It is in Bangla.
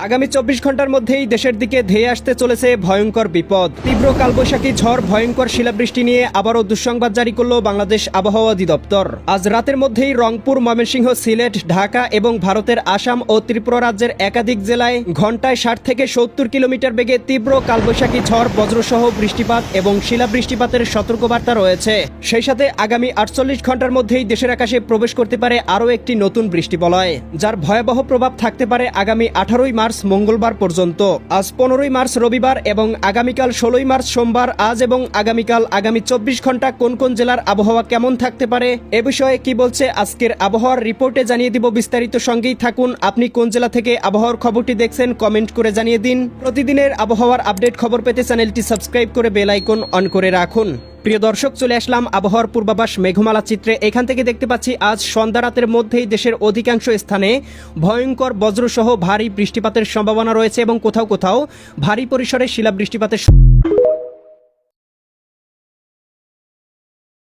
আগামী 24 ঘন্টার মধ্যেই দেশের দিকে ধেয়ে আসতে চলেছে ভয়ঙ্কর বিপদ। তীব্র কালবৈশাখী ঝড়, ভয়ঙ্কর শিলাবৃষ্টি নিয়ে আবারও দুঃসংবাদ জারি করল বাংলাদেশ আবহাওয়া অধিদপ্তর। আজ রাতের মধ্যেই রংপুর, ময়মনসিংহ, সিলেট, ঢাকা এবং ভারতের আসাম ও ত্রিপুরা রাজ্যের একাধিক জেলায় ঘন্টায় 60 থেকে 70 কিলোমিটার বেগে তীব্র কালবৈশাখী ঝড়, বজ্রসহ বৃষ্টিপাত এবং শিলাবৃষ্টিপাতের সতর্কবার্তা রয়েছে। সেই সাথে আগামী 48 ঘন্টার মধ্যেই দেশের আকাশে প্রবেশ করতে পারে আরও একটি নতুন বৃষ্টিবলয়, যার ভয়াবহ প্রভাব থাকতে পারে আগামী 18 মার্চ মঙ্গলবার পর্যন্ত। আজ 15 মার্চ রবিবার এবং আগামীকাল 16 মার্চ সোমবার। আজ এবং আগামীকাল আগামী 24 ঘন্টা কোন কোন জেলার আবহাওয়া কেমন থাকতে পারে এ বিষয়ে কি বলছে আজকের আবহাওয়ার রিপোর্টে জানিয়ে দিব বিস্তারিত। সঙ্গেই থাকুন। আপনি কোন জেলা থেকে আবহাওয়ার খবরটি দেখছেন কমেন্ট করে জানিয়ে দিন। প্রতিদিনের আবহাওয়ার আপডেট খবর পেতে চ্যানেলটি সাবস্ক্রাইব করে বেল আইকন অন করে রাখুন। প্রিয় দর্শক, চলে আসলাম আবহাওয়ার পূর্বাভাস মেঘমালা চিত্রে। এখান থেকে দেখতে পাচ্ছি আজ সন্ধ্যা রাতের মধ্যেই দেশের অধিকাংশ স্থানে ভয়ঙ্কর বজ্রসহ ভারী বৃষ্টিপাতের সম্ভাবনা রয়েছে এবং কোথাও কোথাও ভারী পরিসরে শিলাবৃষ্টিপাতের